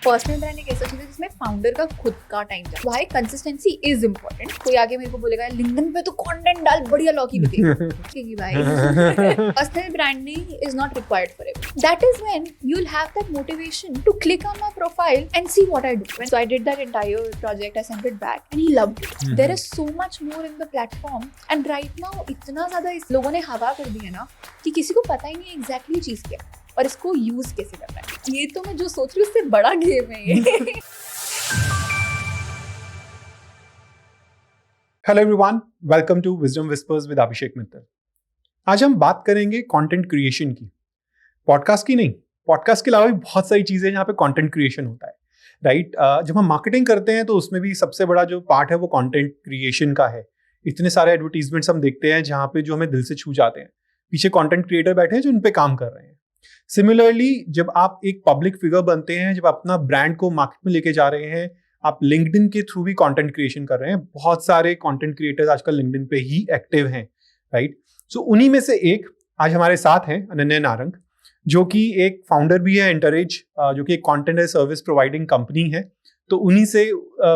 Personal brand एक ऐसा चीज है जिसमें फाउंडर का खुद का टाइम जाए. Why consistency is important. कोई आगे मेरे को बोलेगा लिंक्डइन पे तो कंटेंट डाल बढ़िया लॉकी बिकेगी भाई. Personal branding is not required for everyone. That is when you will have that motivation to click on my profile and see what I do. So I did that entire project. I sent it back and he loved it. There is so much more in the platform and right now इतना ज्यादा इस लोगों ने हवा कर दी है ना कि किसी को पता ही नहीं एग्जैक्टली चीज क्या है और इसको यूज कैसे करना है. ये तो मैं जो सोच रही हूँ उससे बड़ा गेम है ये. Hello everyone, welcome to Wisdom Whispers with Abhishek Mittal. आज हम बात करेंगे कंटेंट क्रिएशन की. पॉडकास्ट की नहीं, पॉडकास्ट के अलावा भी बहुत सारी चीज़ें जहाँ पे कंटेंट क्रिएशन होता है, राइट. जब हम मार्केटिंग करते हैं तो उसमें भी सबसे बड़ा जो पार्ट है वो कंटेंट क्रिएशन का है. इतने सारे एडवर्टीजमेंट्स हम देखते हैं जहाँ पे जो हमें दिल से छू जाते हैं. पीछे कंटेंट क्रिएटर बैठे हैं जो उन पे काम कर रहे हैं. सिमिलरली जब आप एक पब्लिक फिगर बनते हैं, जब अपना ब्रांड को मार्केट में लेके जा रहे हैं, आप लिंक्डइन के थ्रू भी कंटेंट क्रिएशन कर रहे हैं. बहुत सारे कंटेंट क्रिएटर्स आजकल लिंक्डइन पे ही एक्टिव हैं, राइट. सो उन्हीं में से एक आज हमारे साथ हैं अनन्या नारंग, जो कि एक फाउंडर भी है एंटरेज, जो कि एक content as service providing company है. तो उन्हीं से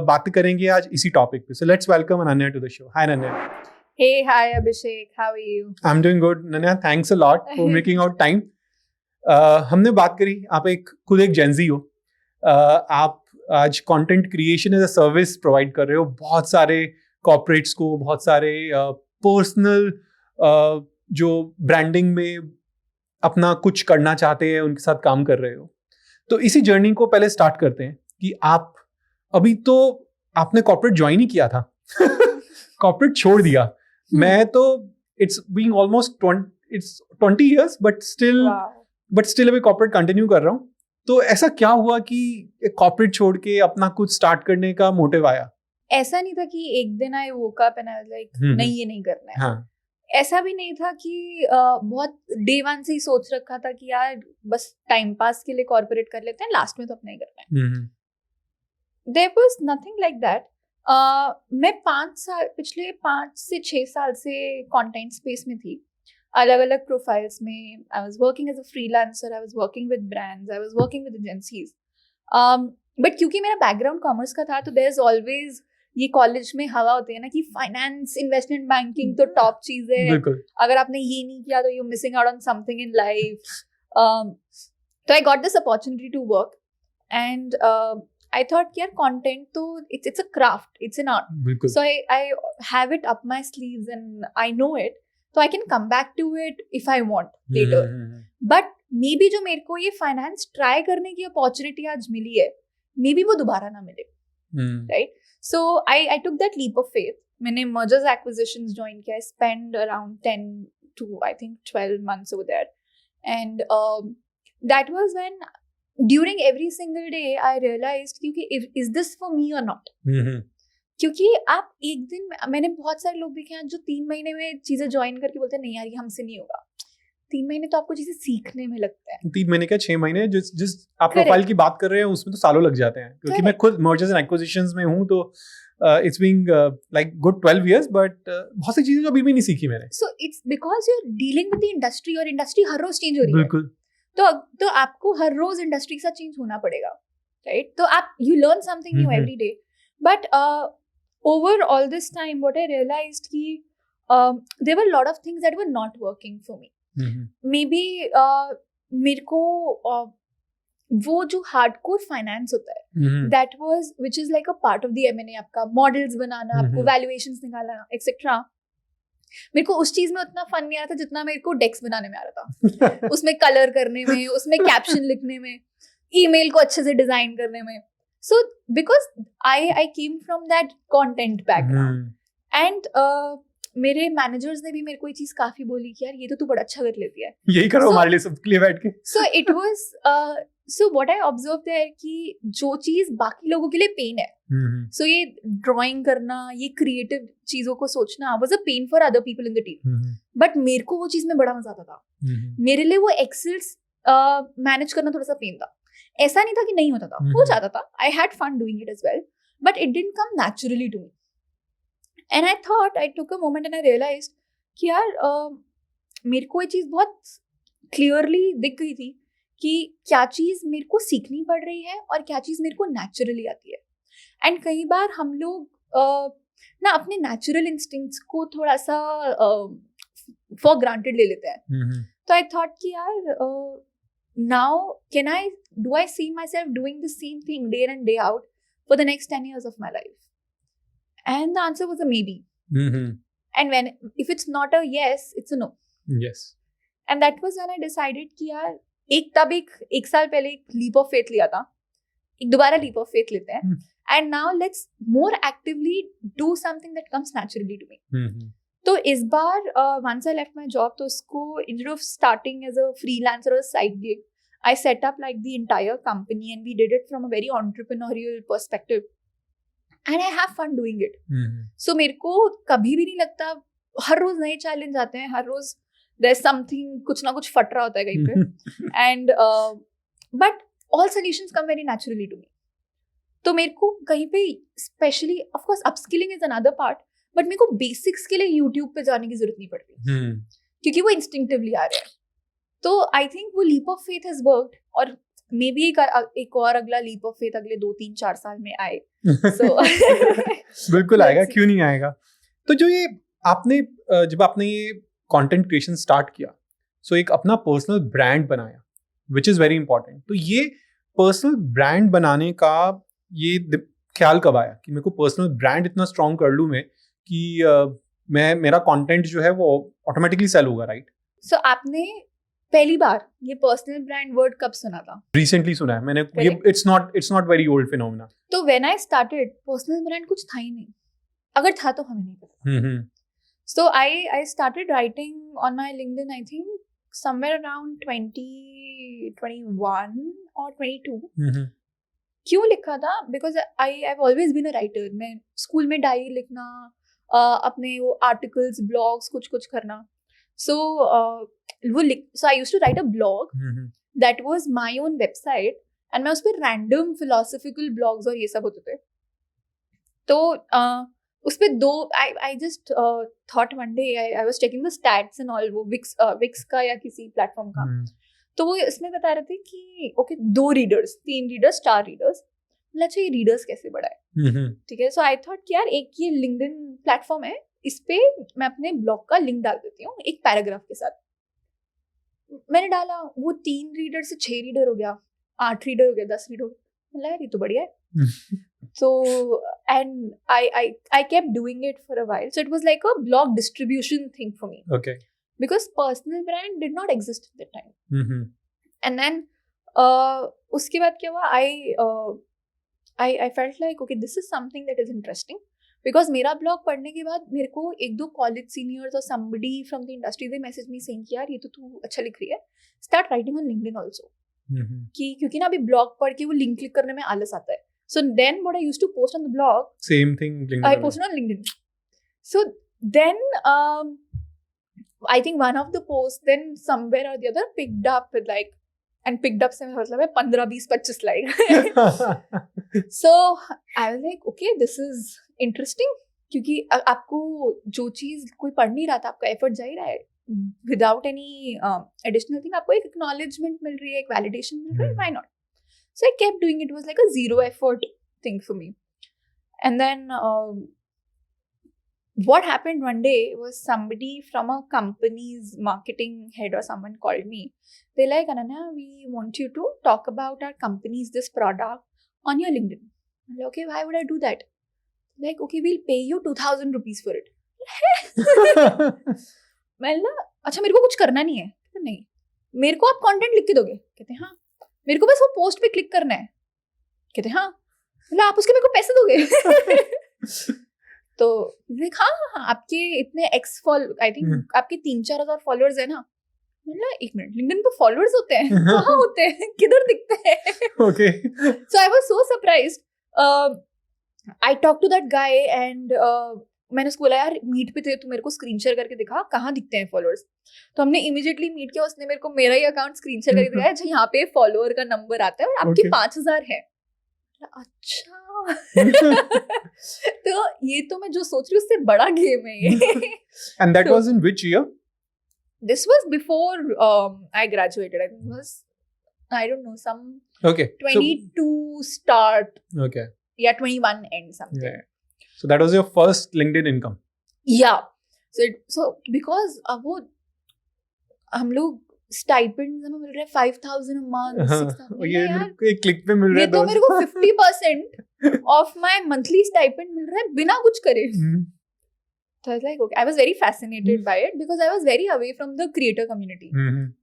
बात करेंगे आज इसी टॉपिक पे. So let's welcome Ananya to the show. Hi Ananya. Hey, hi Abhishek, how are you? I'm doing good. Ananya, thanks a lot for making out time. हमने बात करी, आप खुद एक जेनजी हो. आप आज content creation as a service provide कर रहे हो बहुत सारे कॉर्पोरेट्स को, बहुत सारे पर्सनल जो ब्रांडिंग में अपना कुछ करना चाहते हैं उनके साथ काम कर रहे हो. तो इसी जर्नी को पहले स्टार्ट करते हैं कि आप अभी तो आपने कॉर्पोरेट ज्वाइन ही किया था. कॉर्पोरेट छोड़ दिया. मैं तो it's being almost 20 years but still अभी कॉर्पोरेट कंटिन्यू कर रहा हूँ. तो ऐसा क्या हुआ कि कॉर्पोरेट छोड़ के अपना कुछ स्टार्ट करने का मोटिव आया? ऐसा नहीं था कि एक दिन I woke up and I was like नहीं ये नहीं करना है. हाँ. ऐसा भी नहीं था कि बहुत डे वन से ही सोच रखा था कि यार बस टाइम पास के लिए कॉर्पोरेट कर लेते हैं, लास्ट में तो अपना ही करना है. There was nothing like that. मैं पिछले 5 से 6 साल से कंटेंट स्पेस में थी, अलग अलग प्रोफाइल्स में. I was working as a freelancer, I was working with brands, I was working with agencies. But क्योंकि मेरा बैकग्राउंड कॉमर्स का था तो देयर इज ऑलवेज ये कॉलेज में हवा होती है ना कि फाइनेंस, इन्वेस्टमेंट बैंकिंग तो टॉप चीज है. अगर आपने ये नहीं किया तो you missing out on something in life. तो I got this opportunity to work and I thought यार content तो it's a craft, it's an art. So I have it up my sleeves and I know it, so I can come back to it if I want later. But maybe जो मेरे को ये finance try करने की opportunity आज मिली है, maybe वो दोबारा ना मिले, right? So I took that leap of faith. मैंने mergers acquisitions join किया. I spent around 10 to I think 12 months over there, and that was when during every single day I realized क्योंकि is this for me or not. क्योंकि आप एक दिन, मैंने बहुत सारे लोग देखे हैं जो 3 महीने में चीजें ज्वाइन करके बोलते हैं नहीं यार ये हमसे नहीं होगा. 3 महीने तो आपको चीजें सीखने में लगता है. 3 महीने क्या 6 महीने, जिस आप प्रोफाइल की बात कर रहे हैं उसमें तो सालों लग जाते हैं. क्योंकि मैं खुद मर्जर्स एंड एक्विजिशंस में हूँ तो it's being like good 12 years, but बहुत सी चीजें जो अभी भी नहीं सीखी मैंने. So it's because you are dealing with the industry और इंडस्ट्री हर रोज चेंज हो रही है. बिल्कुल. तो आपको हर रोज इंडस्ट्री के साथ चेंज होना पड़ेगा, राइट. तो आप you learn something new every day. But overall this time what I realised कि there were lot of things that were not working for me. Maybe मेरे को वो जो हार्डकोर फाइनेंस होता है that was which is like a part of the M&A, आपका models बनाना, आपको valuations निकालना एक्सेट्रा. मेरे को उस चीज में उतना फन नहीं आ रहा था जितना मेरे को डेक्स बनाने में आ रहा था. उसमें कलर करने में, उसमें कैप्शन लिखने में, ईमेल को अच्छे से डिजाइन करने में. So because I came from that content background and मेरे मैनेजर्स ने भी मेरे को ये चीज काफी बोली कि यार ये तो तू बड़ा अच्छा कर लेती है, यही करो हमारे लिए सबके लिए बैठ के. So it was so what I observe there कि जो चीज बाकी लोगों के लिए पेन है, सो ये ड्राइंग करना, ये क्रिएटिव चीजों को सोचना was a pain for other people in the team. But मेरे को वो चीज में बड़ा मजा आता था. मेरे लिए वो एक्सेल्स मैनेज करना थोड़ा सा पेन था. ऐसा नहीं था कि नहीं होता था, हो जाता था. I had fun doing it as well, but it didn't come naturally to me. And I thought, I took a moment and I realised कि यार मेरे को ये चीज बहुत क्लियरली दिख गई थी कि क्या चीज़ मेरे को सीखनी पड़ रही है और क्या चीज़ मेरे को नेचुरली आती है. एंड कई बार हम लोग ना अपने नेचुरल इंस्टिंक्ट्स को थोड़ा सा फॉर ग्रांटेड ले लेते हैं. तो आई थॉट कि यार now do I see myself doing the same thing day in and day out for the next 10 years of my life? And the answer was a maybe. And if it's not a yes, it's a no. Yes. And that was when I decided कि यार एक साल पहले एक leap of faith लिया था, एक दोबारा leap of faith लेते हैं. And now let's more actively do something that comes naturally to me. तो इस बार once I left my job, तो उसको instead of starting as a freelancer or a side gig, I set up like the entire company and we did it from a very entrepreneurial perspective. And I have fun doing it. So मेरे को कभी भी नहीं लगता, हर रोज नए challenge आते हैं, हर रोज there's something, कुछ ना कुछ फट रहा होता है कहीं पे. And but all solutions come very naturally to me. तो मेरे को कहीं पे specially of course upskilling is another part, but मेरे को बेसिक्स के लिए यूट्यूब पे जाने की जरूरत नहीं पड़ती क्योंकि वो इंस्टिंक्टिवली आ रहे हैं. तो आई थिंक वो leap of faith has worked, और मे बी एक और अगला लीप ऑफ फेथ अगले 2-3-4 साल में आए. So बिल्कुल आएगा, क्यों नहीं आएगा. तो जो ये आपने जब आपने ये कंटेंट क्रिएशन स्टार्ट किया, सो एक अपना पर्सनल ब्रांड बनाया, विच इज़ वेरी इंपॉर्टेंट. तो ये पर्सनल ब्रांड बनाने का ये ख्याल कब आया कि मेरे को पर्सनल ब्रांड इतना स्ट्रॉन्ग कर लूँ मैं कि मेरा कंटेंट जो है वो ऑटोमेटिकली सेल होगा, राइट? सो आपने पहली बार ये पर्सनल ब्रांड वर्ड कब सुना था? रिसेंटली सुना है मैंने. ये it's not very old phenomena. तो when I started, personal brand कुछ था ही नहीं, अगर था तो हमें नहीं पता. So I started writing on my LinkedIn, I think somewhere around 2021 और 22. क्यों लिखा था? Because I have always been a writer. मैं स्कूल में डायरी लिखना, अपने वो आर्टिकल्स, ब्लॉग्स कुछ करना. So I used to write a blog that was my own website, and मैं उस पर रैंडम फिलोसॉफिकल ब्लॉग्स और ये सब होते थे. तो उस पर I just thought one day I was checking the stats and all, वो विक्स का या किसी प्लेटफॉर्म का. तो वो इसमें बता रहे थे कि ओके 2 रीडर्स, 3 रीडर्स, 4 रीडर्स, मतलब अच्छा ये रीडर्स कैसे बढ़ाए, ठीक है. सो आई थॉट कि यार एक ये लिंक्डइन प्लेटफॉर्म है, इस पे मैं अपने ब्लॉग का लिंक डाल देती हूँ एक पैराग्राफ के साथ. मैंने डाला, वो 3 रीडर से 6 रीडर हो गया, 8 रीडर हो गया, 10 रीडर हो गया. मतलब यार ये तो बढ़िया है. So and I kept doing it for a while. So it was like a blog distribution thing for me. Okay. Because personal brand did not exist at that time. And then उसके बाद क्या हुआ, I felt like okay, this is something that is interesting. Because मेरा blog पढ़ने के बाद मेरे को 1-2 college seniors or somebody from the industry they message me saying कि यार ये तो तू अच्छा लिख रही है, start writing on LinkedIn also. कि क्योंकि ना अभी blog पढ़ के वो link click करने में आलस आता है. So then what I used to post on the blog, same thing, LinkedIn. I posted on LinkedIn. So then I think one of the posts then somewhere or the other picked up with like, and picked up से मतलब है 15, 20, 25 like. So I was like okay, this is interesting, क्योंकि आपको जो चीज़ कोई पढ़ नहीं रहा था, आपका एफर्ट जा ही रहा है without any additional thing, आपको एक acknowledgement मिल रही है, एक validation मिल रहा है, why not? So I kept doing it. It was like a 0 effort thing for me. And then what happened one day was somebody from a company's marketing head or someone called me. They're like, Ananya, we want you to talk about our company's this product on your LinkedIn. I'm like, okay, why would I do that? Like, okay, we'll pay you 2,000 rupees for it. मैं अच्छा मेरे को कुछ करना नहीं है. नहीं, मेरे को आप कंटेंट लिख के दोगे? कहते हैं हाँ. मेरे को बस वो पोस्ट पे क्लिक करना है. कहते हाँ, मतलब आप उसके मेरे को पैसे दोगे? तो हाँ, आपके इतने आई थिंक आपके 3-4 हजार फॉलोअर्स है ना. मतलब 1 मिनट, लिंक्डइन पे फॉलोअर्स होते हैं? कहाँ होते हैं, किधर दिखते हैं? Okay. So I was so surprised. I talk to that guy and मैंने उसको बोला यार मीट पे थे तो मेरे को स्क्रीन शेयर करके दिखा कहाँ दिखते हैं फॉलोअर्स. तो हमने इमीडिएटली मीट किया, उसने मेरे को मेरा ही अकाउंट स्क्रीन शेयर करके दिखाया, अच्छा यहाँ पे फॉलोअर का नंबर आता है और आपके 5,000 है. अच्छा. तो ये तो मैं जो सोच रही हूँ उससे बड़ा गेम है ये. And that was in which year? This was before I graduated. I think it was I don't know, some Okay. 22 start. Okay. Yeah, 21 end something. Yeah. So that was your first LinkedIn income. Yeah. So because अब वो हम लोग stipend हमें मिल रहा है 5,000 a month, 6,000. ये मेरे को एक क्लिक पे मिल रहा ये है तो मेरे को 50% of my monthly stipend मिल रहा है बिना कुछ करे. So I was like, okay, I was very fascinated by it because I was very away from the creator community.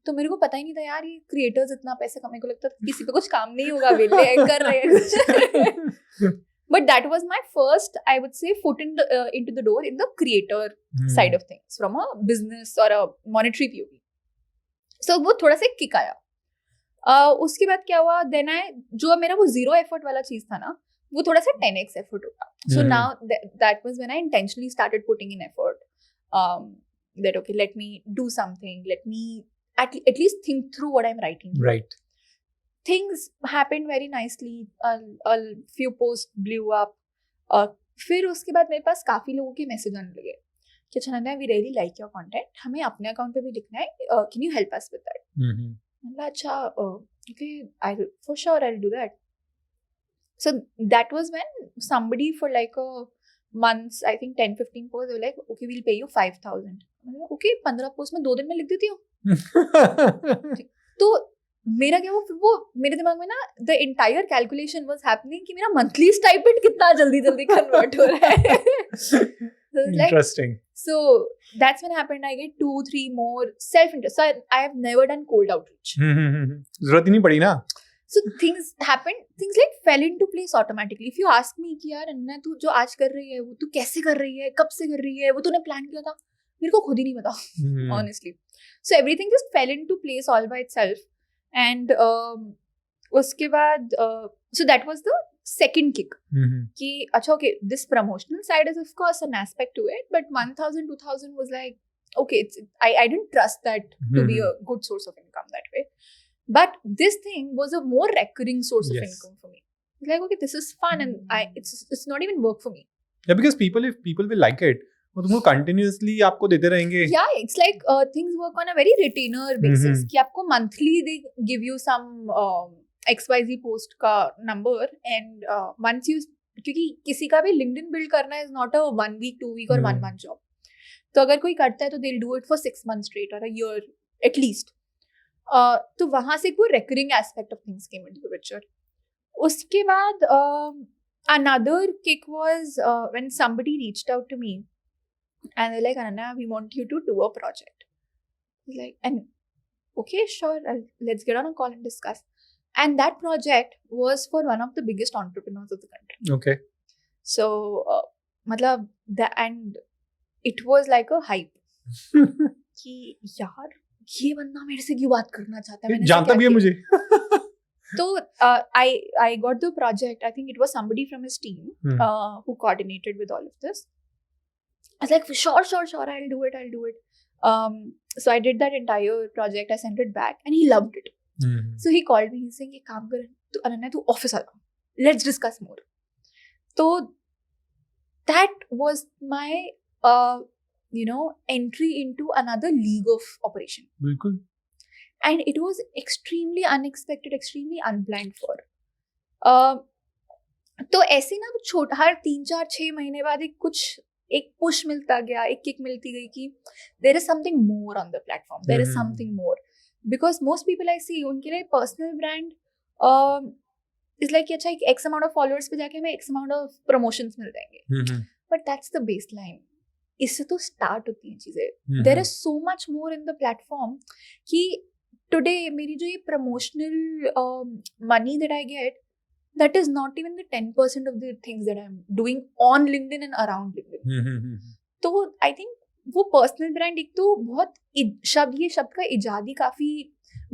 तो मेरे को पता ही नहीं था यार ये creators इतना पैसे कमाने को लगता था किसी पे कुछ काम नहीं होगा, वेले कर रहे हैं कुछ. But that was my first, I would say, foot into the door in the creator side of things from a business or a monetary POV. So वो थोड़ा सा किक आया. उसके बाद क्या हुआ, देन जो मेरा वो 0 effort वाला चीज था ना, वो थोड़ा सा 10x effort होगा. So now that was when I intentionally started putting in effort. That okay, let me do something. Let me at least think through what I'm writing. Right. Things happened very nicely. A few posts blew up. फिर उसके बाद मेरे पास काफी लोगों के message आने लगे कि चनन्या, we really like your content. हमें अपने अकाउंट पे भी लिखना है. Can you help us with that? मैंने अच्छा, okay, for sure I'll do that. So that was when somebody for like a months, I think 10-15 posts, they were like, okay, we'll pay you 5,000. Okay, 15 posts में 2 दिन में लिख देती हूँ. तो मेरा क्या वो मेरे दिमाग में ना the entire calculation was happening कि मेरा monthly stipend कितना जल्दी convert हो रहा है. So Interesting. So that's when happened. I get 2-3 more self-interest. So I have never done cold outreach. जरूरत ही नहीं पड़ी ना. So things happened, things like fell into place automatically. If you ask me कि यार अन्ना तू जो आज कर रही है वो तू कैसे कर रही है, कब से कर रही है, वो तूने प्लान किया था, मेरे को खुद ही नहीं पता, honestly. So everything just fell into place all by itself. And उसके बाद so that was the second kick. कि अच्छा, okay, this promotional side is of course an aspect to it, but 1,000, 2,000 was like, okay, I didn't trust that to be a good source of income that way. But this thing was a more recurring source of income for me. Like, okay, this is fun and it's not even work for me. Yeah, because if people will like it, वो तुमको continuously आपको देते रहेंगे. Yeah, it's like things work on a very retainer basis. कि आपको monthly they give you some XYZ post का number and once you, क्योंकि किसी का भी LinkedIn build करना is not a 1 week, 2 week or 1 month job. तो अगर कोई करता है तो they'll do it for 6 months straight or a year at least. तो वहां से वो recurring aspect of things came into the picture. उसके बाद another kick was when somebody reached out to me and they're like, Ananya, we want you to do a project. Like, and okay, sure, let's get on a call and discuss. And that project was for one of the biggest entrepreneurs of the country. Okay. So मतलब and it was like a hype कि यार ये बंदा मेरे से क्यों बात करना चाहता है, मैंने जानता भी है मुझे. तो I got the project. I think it was somebody from his team who coordinated with all of this. I was like, sure, I'll do it. So I did that entire project. I sent it back and he loved it. So he called me. He's saying, "ये काम कर, तू अनन्या तू office आ जा. Let's discuss more." So that was my entry into another league of operation. बिल्कुल. And it was extremely unexpected, extremely unplanned for. तो ऐसे ना हर 3-4-6 महीने बाद एक पुश मिलता गया, एक किक मिलती गई कि there is something more on the platform. There is something more. Because most people I see, उनके लिए personal brand is like अच्छा एक X amount of followers पे जाके हमें X amount of promotions मिल जाएंगे. But that's the baseline. इससे तो स्टार्ट होती हैं चीजें. There is so much more in the platform कि टुडे मेरी जो ये promotional money that I get, that is not even the 10% of the things that I am doing on LinkedIn and around LinkedIn. तो I think वो personal brand एक तो बहुत ये शब्द का इजादी काफी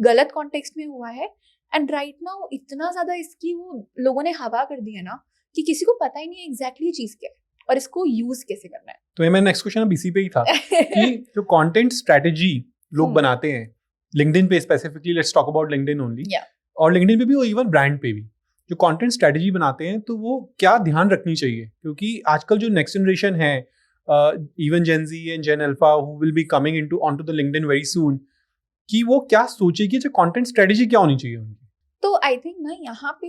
गलत कॉन्टेक्स्ट में हुआ है. एंड राइट नाउ इतना ज्यादा इसकी वो लोगों ने हवा कर दी है ना कि किसी को पता ही नहीं है एग्जैक्टली चीज क्या है और इसको यूज कैसे करना है. तो मेरा नेक्स्ट क्वेश्चन बीसी पे ही था कि जो कंटेंट स्ट्रेटजी लोग बनाते हैं लिंक्डइन पे, specifically let's talk about LinkedIn only, और लिंक्डइन पे भी और इवन ब्रांड पे भी जो कंटेंट स्ट्रेटजी बनाते हैं तो वो क्या ध्यान रखनी चाहिए? क्योंकि आजकल जो नेक्स्ट जनरेशन है, even Gen Z and Gen Alpha who will be coming into onto the LinkedIn very soon, कि वो क्या सोचेगी, जो कंटेंट स्ट्रेटजी क्या होनी चाहिए उनकी? तो आई थिंक ना यहाँ पे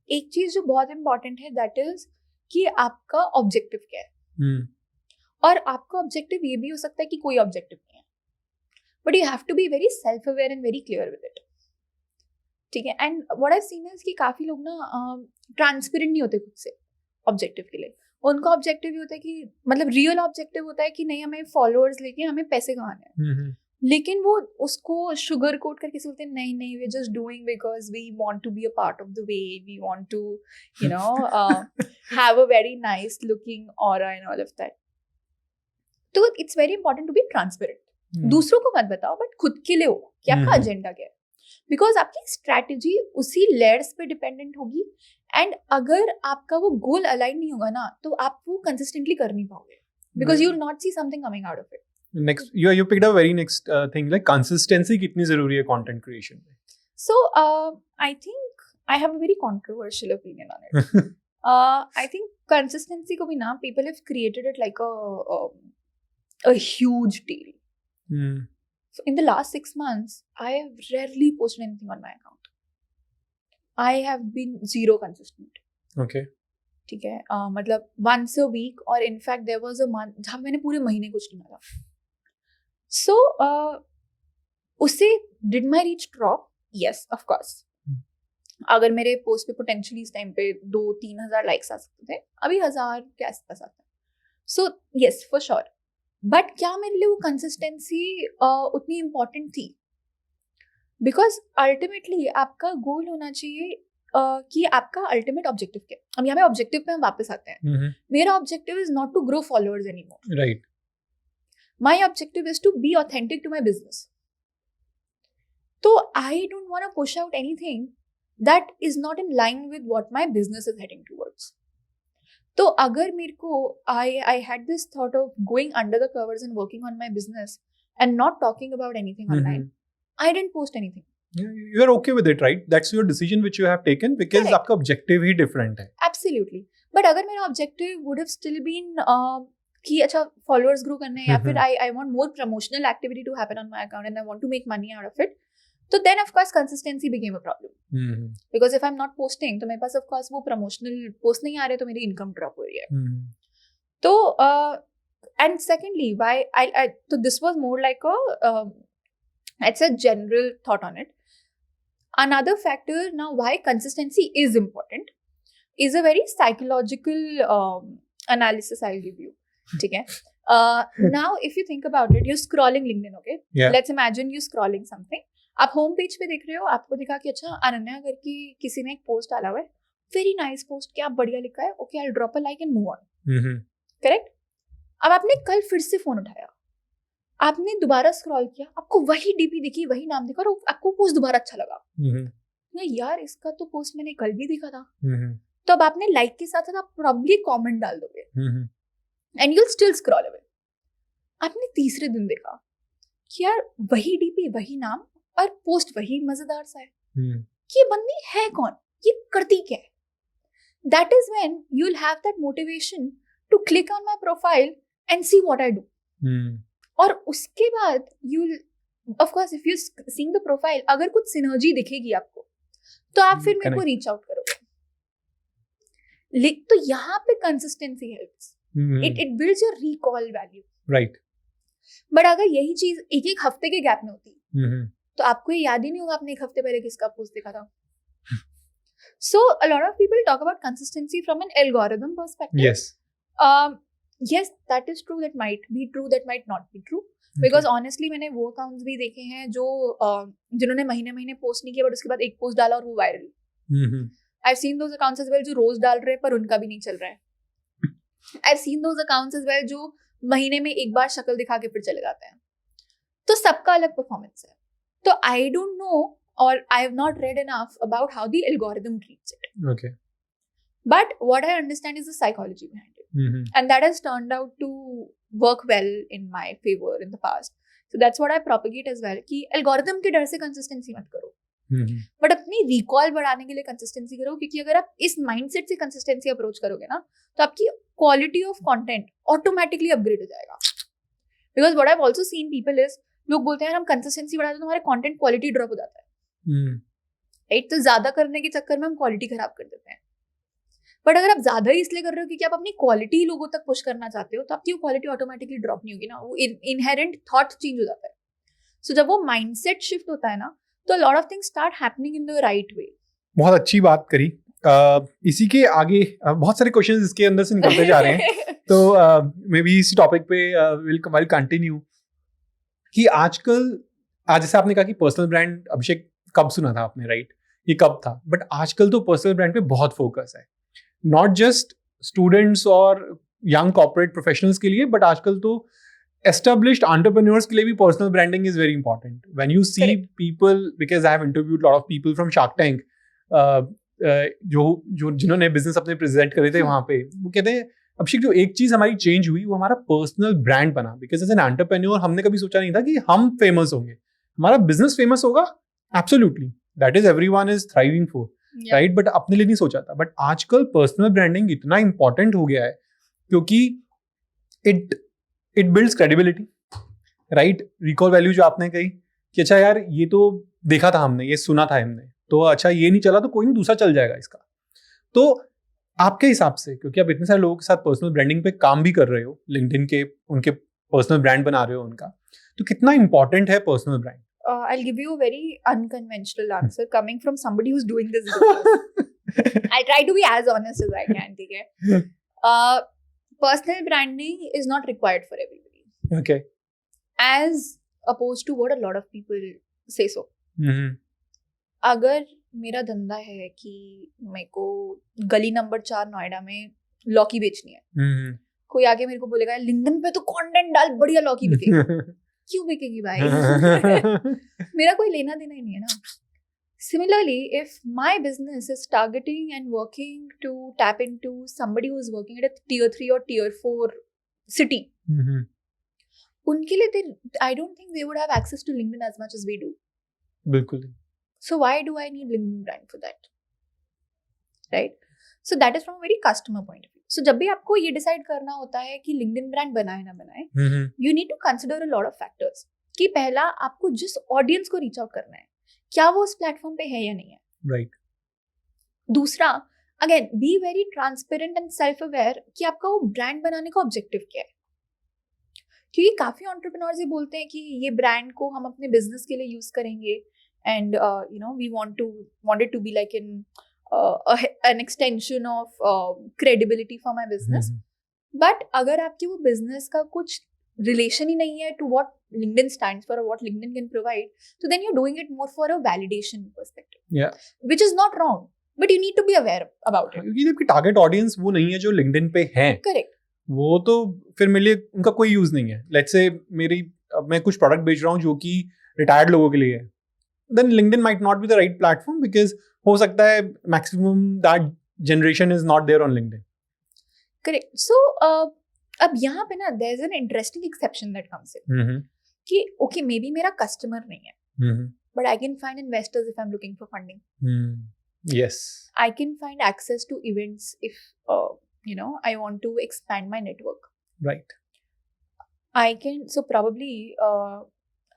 एक चीज जो बहुत इम्पोर्टेंट है दैट इज कि आपका ऑब्जेक्टिव क्या है. और आपका ऑब्जेक्टिव ये भी हो सकता है कि कोई ऑब्जेक्टिव नहीं है, but you have to be very self aware and very clear with it. ठीक है. And what I seen is कि काफी लोग ना ट्रांसपेरेंट नहीं होते खुद से ऑब्जेक्टिव के लिए. उनका ऑब्जेक्टिव ये होता है कि मतलब रियल ऑब्जेक्टिव होता है कि नहीं हमें फॉलोअर्स लेके हमें पैसे कमाने हैं, लेकिन वो उसको शुगर कोट करके बोलते हैं नहीं नहीं we are just doing because we want to be a part of the way, we want to you know have a very nice looking aura and all of that. तो it's very important to be transparent. दूसरों को मत बताओ but खुद के लिए हो कि आपका एजेंडा क्या है, बिकॉज आपकी स्ट्रैटेजी उसी लेयर्स पे डिपेंडेंट होगी. एंड अगर आपका वो गोल अलाइन नहीं होगा ना तो आप वो कंसिस्टेंटली कर नहीं पाओगे, because you will not see something coming out of it. Next, you picked a very next thing, like consistency कितनी जरूरी है content creation में? So I think I have a very controversial opinion on it. I think consistency को भी ना people have created it like a huge deal. So in the last 6 months, I have rarely posted anything on my account. I have been zero consistent. Okay. ठीक है. मतलब once a week और in fact there was a month जहाँ मैंने पूरे महीने कुछ नहीं डाला. So उससे did my reach drop? Yes, of course. अगर मेरे पोस्ट पे पोटेंशियली इस टाइम पे 2-3 हज़ार लाइक्स आ सकते थे, अभी 1000 के आसपास आता है. सो yes, for sure. बट क्या मेरे लिए वो कंसिस्टेंसी उतनी इम्पोर्टेंट थी? बिकॉज अल्टीमेटली आपका गोल होना चाहिए कि आपका अल्टीमेट ऑब्जेक्टिव क्या है. अब यहाँ पे ऑब्जेक्टिव पे हम वापस आते हैं. मेरा objective is not to grow followers anymore. Right. My objective is to be authentic to my business. तो I don't want to push out anything that is not in line with what my business is heading towards. तो अगर मेरे को I had this thought of going under the covers and working on my business and not talking about anything online, I didn't post anything. You are okay with it, right? That's your decision which you have taken because Correct. आपका objective ही different है. Absolutely. But अगर मेरा objective would have still been कि अच्छा followers grow करने हैं या फिर I want more promotional activity to happen on my account and I want to make money out of it, तो then of course consistency became a problem. Because if I'm not posting तो मेरे पास of course वो promotional post नहीं आ रहे तो मेरी income drop हो रही है. तो and secondly why I so this was more like a it's a general thought on it. Another factor now why consistency is important is a very psychological analysis I'll give you. ठीक है. Now if you think about it, you're scrolling LinkedIn, okay? Yeah. Let's imagine you scrolling something. आप home page पे देख रहे हो, आपको दिखा कि अच्छा अनन्या करके किसी ने एक पोस्ट डाला हुआ है, वेरी नाइस पोस्ट, क्या बढ़िया लिखा है, okay I drop a like and move on. Correct. अब आपने कल फिर से फोन उठाया, आपने दोबारा स्क्रॉल किया, आपको वही डीपी दिखी, वही नाम दिखा और आपको पोस्ट दोबारा अच्छा लगा. यार इसका तो पोस्ट मैंने कल भी दिखा था. तो अब आपने लाइक के साथ साथ आप प्रॉब्ली कमेंट डाल दोगे and you will still scroll away. आपने तीसरे दिन देखा कि यार वही डीपी, वही नाम और पोस्ट वही मजेदार सा है. ये बंदी है कौन, ये करती क्या है? That is when you will have that motivation to click on my profile and see what I do. और उसके बाद you of course if you seeing the profile, अगर कुछ सिनर्जी दिखेगी आपको तो आप फिर मेरे को रीच आउट करोगे. तो यहाँ पे consistency helps. It builds your recall value. Right. But अगर यही चीज एक हफ्ते के गैप में होती तो आपको ये याद ही नहीं होगा आपने एक हफ्ते पहले किसका पोस्ट देखा था. So a lot of people talk about consistency from an algorithm perspective. Yes. Yes, that is true. That might be true. That might not be true. Because honestly, मैंने वो अकाउंट्स भी देखे हैं जो जिन्होंने महीने पोस्ट नहीं किया बट उसके बाद एक पोस्ट डाला और वो viral. I've seen those accounts as well जो रोज डाल रहे हैं पर उनका भी नहीं चल रहा है. I've seen those accounts as well जो महीने में एक बार शक्ल दिखा के फिर चले जाते हैं. तो सबका अलग परफॉर्मेंस है. तो I don't know or I have not read enough about how the algorithm treats it. Okay. But what I understand is the psychology behind it. And that has turned out to work well in my favor in the past. So that's what I propagate as well कि algorithm के डर से consistency मत करो. But अपनी recall बढ़ाने के लिए consistency करो, क्योंकि अगर आप इस mindset से consistency approach करोगे ना तो आपकी quality of content automatically upgrade हो जाएगा. Because what I've also seen people is लोग बोलते हैं हम consistency बढ़ाते हैं तो हमारे content quality drop हो जाता है. राइट? तो ज्यादा करने के चक्कर में हम क्वालिटी खराब कर देते हैं. बट अगर आप ज्यादा ही इसलिए कर रहे हो क्योंकि आप अपनी क्वालिटी लोगों तक पुश करना चाहते हो, तो आपकी वो क्वालिटी ऑटोमेटिकली ड्रॉप नहीं होगी ना. वो इनहेरेंट थॉट चेंज हो जाता है. सो जब वो माइंडसेट शिफ्ट होता है ना, तो lot of things start happening in the right way. बहुत अच्छी बात करी. इसी के आगे बहुत सारे क्वेश्चंस इसके अंदर से निकलते जा रहे हैं. तो मे बी इसी टॉपिक पे विल कंटिन्यू कि आजकल, आज जैसे आपने कहा कि पर्सनल ब्रांड, अभिषेक कब सुना था आपने, राइट? ये कब था? बट आजकल तो पर्सनल ब्रांड पे बहुत फोकस है, नॉट जस्ट स्टूडेंट्स और यंग कॉर्पोरेट प्रोफेशनल्स के लिए, बट आजकल तो established entrepreneurs के लिए भी personal branding is very important. When you see Correct. people, because I have interviewed a lot of people from Shark Tank, जो जिन्होंने बिजनेस अपने प्रेजेंट करे थे वहां पे, वो कहते हैं अभिषेक जो एक चीज हमारी चेंज हुई वो हमारा पर्सनल ब्रांड बना. बिकॉज एज एन एंटरप्रेन्योर हमने कभी सोचा नहीं था कि हम फेमस होंगे, हमारा बिजनेस फेमस होगा. Absolutely, that is everyone is thriving for, right? But अपने लिए नहीं सोचा था. बट आजकल पर्सनल ब्रांडिंग इतना इंपॉर्टेंट हो गया है क्योंकि it builds credibility, right? Recall value जो आपने कही कि अच्छा यार ये तो देखा था हमने, ये सुना था हमने, तो अच्छा ये नहीं चला तो कोई नहीं दूसरा चल जाएगा इसका. तो आपके हिसाब से, क्योंकि आप इतने सारे लोगों के साथ पर्सनल ब्रांडिंग पे काम भी कर रहे हो, लिंक्डइन के उनके पर्सनल ब्रांड बना रहे हो उनका, तो कितना इंपॉर्टेंट है personal brand? I'll give you a very unconventional answer coming from somebody who's doing this business. I try to be as honest as I can, ठीक है? Personal branding is not required for everybody. Okay. As opposed to what a lot of people say so. Mm-hmm. अगर मेरा धंधा है कि मेरे को गली नंबर 4 नोएडा में लौकी बेचनी है, Mm-hmm. कोई आके मेरे को बोलेगा लिंक्डइन पे तो कंटेंट डाल, बढ़िया लौकी बिकेगी. क्यों बिकेगी भाई? मेरा कोई लेना देना ही नहीं है ना. Similarly, if my business is targeting and working to tap into somebody who is working at a tier 3 or tier 4 city, Mm-hmm. उनके लिए I don't think they would have access to LinkedIn as much as we do. बिल्कुल. So why do I need LinkedIn brand for that? Right? So that is from a very customer point of view. So जब भी आपको ये decide करना होता है कि LinkedIn brand बनाए ना बनाए, Mm-hmm. you need to consider a lot of factors. कि पहला आपको जिस audience को reach out करना है, क्या वो उस प्लेटफॉर्म पे है या नहीं है. Right. दूसरा, again be very transparent and self aware कि आपका वो ब्रांड बनाने का ऑब्जेक्टिव क्या है. क्योंकि काफी एंटरप्रेन्योर्स ये बोलते हैं कि ये ब्रांड को हम अपने बिजनेस के लिए यूज करेंगे and you know we wanted to be like an extension of credibility for my business. But अगर आपकी वो बिजनेस का कुछ रिलेशन ही नहीं है to what LinkedIn stands for or what LinkedIn can provide, so then you're doing it more for a validation perspective. Yeah. Which is not wrong, but you need to be aware about it. क्योंकि आपकी target audience वो नहीं है जो LinkedIn पे है. Correct. वो तो फिर मेरे लिए उनका कोई यूज नहीं है. लेट्स से मैं कुछ प्रोडक्ट बेच रहा हूँ जो कि रिटायर्ड लोगों के लिए है, then LinkedIn might not be the right platform because हो सकता है maximum that generation is not there on LinkedIn. Correct. So अब यहाँ पे ना there's an interesting exception that comes in. कि okay maybe मेरा कस्टमर नहीं है, but I can find investors if I'm looking for funding. Yes. I can find access to events if you know I want to expand my network. Right. I can so probably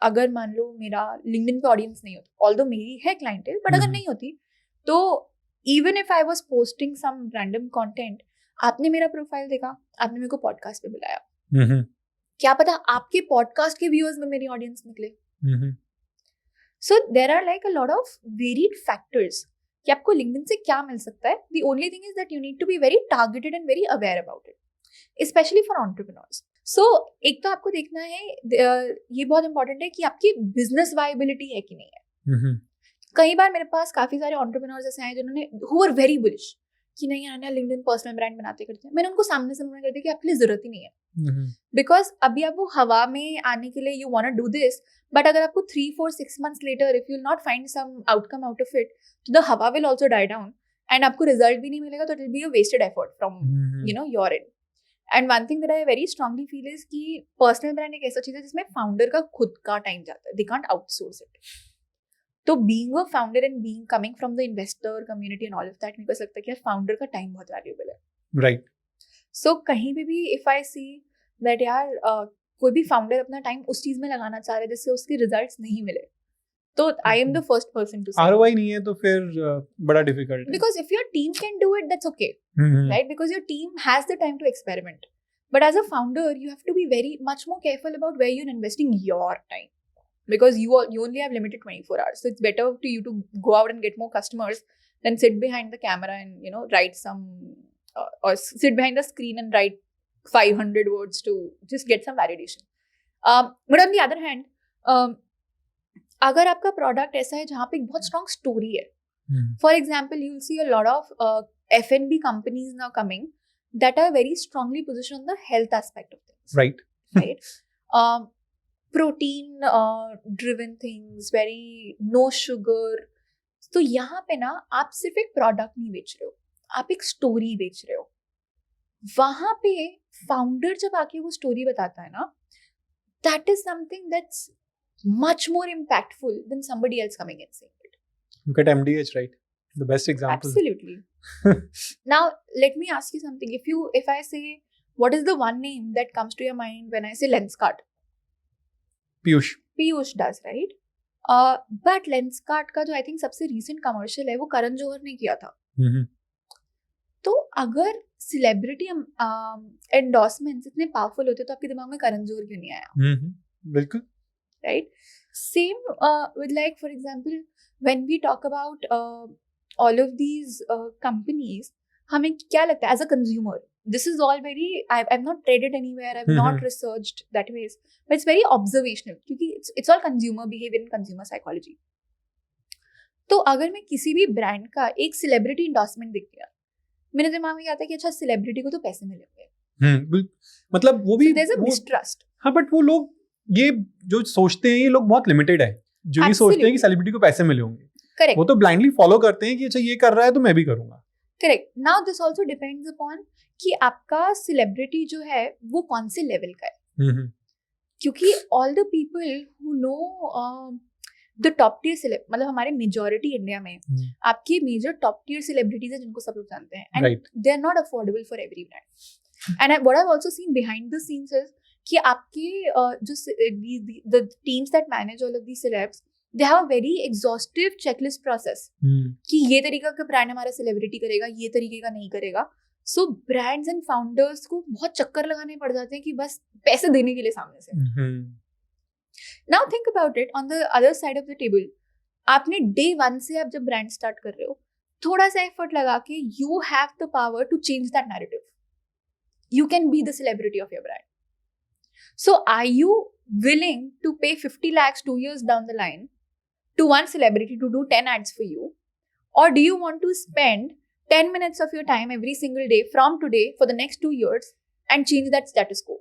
अगर मान लो मेरा LinkedIn पे audience नहीं होती, although मेरी है clientele, but अगर नहीं होती तो even if I was posting some random content, आपने मेरा प्रोफाइल देखा, आपने मेरे को पॉडकास्ट पे बुलाया, क्या पता आपके पॉडकास्ट के व्यूअर्स में मेरी ऑडियंस निकले. So there are like a lot of varied factors कि आपको लिंक्डइन से क्या मिल सकता है. The only thing is that you need to be very targeted and very aware about it, especially for entrepreneurs. So एक तो आपको देखना है, ये बहुत इंपॉर्टेंट है कि आपकी बिजनेस वायबिलिटी है कि नहीं है. कई बार मेरे पास काफी सारे एंटरप्रेन्योर्स ऐसे आए जिन्होंने हु आर वेरी बुलिश कि नहीं यार ना लिंक्डइन पर्सनल ब्रांड बनाते करते हैं. मैंने उनको सामने से मना कर दिया कि आपके लिए जरूरत ही नहीं है. बिकॉज अभी आप वो हवा में आने के लिए you want to do this, but अगर आपको 3, 4, 6 months later if you will not find some outcome out of it, तो द हवा will also die down and आपको रिजल्ट भी नहीं मिलेगा, तो it will be a wasted effort from you know your end. And one thing that I very strongly feel is कि personal brand एक ऐसा चीज है जिसमें फाउंडर का खुद का टाइम जाता है, दे कांट आउटसोर्स इट. तो being a founder and being coming from the investor community and all of that, मेरे को लगता है कि फाउंडर का टाइम बहुत वैल्यूएबल है. राइट. सो कहीं पे भी इफ आई सी दैट यार कोई भी फाउंडर अपना टाइम उस चीज में लगाना चाह रहे जिससे उसके रिजल्ट्स नहीं मिले, तो I am the first person to say. ROI नहीं है तो फिर बड़ा difficult है. Because if your team can do it, that's okay, right? Because your team has the time to experiment. But as a founder, you have to be very much more careful about where you're investing your time. Because you only have limited 24 hours. So it's better to you to go out and get more customers than sit behind the camera and, write some, or sit behind the screen and write 500 words to just get some validation. But on the other hand, अगर आपका product ऐसा है जहाँ पे एक बहुत strong story है, for example you will see a lot of F&B companies now coming that are very strongly positioned on the health aspect of things. Right. Protein driven things, very no sugar. तो यहाँ पे ना आप सिर्फ एक product नहीं बेच रहे हो, आप एक स्टोरी बेच रहे हो. वहाँ पे फाउंडर जब आके वो स्टोरी बताता है ना, that is something that's much more impactful than somebody else coming and saying it. Look at MDH, right? The best example. Absolutely. Now, let me ask you something. If I say, what is the one name that comes to your mind when I say Lenskart? Piyush. Piyush does, right? But Lenskart का जो I think सबसे recent commercial है वो करण जौहर ने किया था. तो अगर celebrity endorsements इतने powerful होते तो आपके दिमाग में करण जौहर क्यों नहीं आया? बिल्कुल. Right? Same with, like, for example, when we talk about all of these companies, हमें क्या लगता है as a consumer? This is all very, I've not read it anywhere, I've not researched that ways, but it's very observational क्योंकि it's all consumer behavior and consumer psychology. तो अगर मैं किसी भी ब्रांड का एक सेलिब्रिटी इंडोर्समेंट देख लिया, मेरे दिमाग में क्या आता है कि अच्छा सेलिब्रिटी को तो पैसे मिलेंगे. मतलब वो भी there's a mistrust. हाँ, बट वो लोग ये जो सोचते हैं ये लोग बहुत लिमिटेड है, जो ये सोचते हैं कि सेलिब्रिटी को पैसे मिले होंगे. करेक्ट. वो तो ब्लाइंडली फॉलो करते हैं कि अच्छा ये कर रहा है तो मैं भी करूंगा. Correct. Now this also depends upon कि आपका सेलिब्रिटी जो है वो कौन से लेवल का है. क्योंकि all the people who know the top tier celeb, मतलब हमारे मेजॉरिटी इंडिया में आपके मेजर टॉप टियर सेलिब्रिटीज हैं जिनको सब लोग जानते हैं, and they are not affordable for every brand. And what I have also seen behind the scenes is कि आपके जो the teams that manage all of these celebs, they have a very exhaustive checklist process कि ये तरीका का brand हमारा celebrity करेगा, ये तरीके का नहीं करेगा. सो ब्रांड्स एंड फाउंडर्स को बहुत चक्कर लगाने पड़ जाते हैं कि बस पैसे देने के लिए सामने से. Now think about it on the other side of the table. आपने डे 1 से आप जब ब्रांड स्टार्ट कर रहे हो, थोड़ा सा एफर्ट लगा के you have the power to change that narrative. You can be the celebrity of your brand. So are you willing to pay 50 lakhs 2 years down the line to one celebrity to do 10 ads for you, or do you want to spend 10 minutes of your time every single day from today for the next 2 years and change that status quo?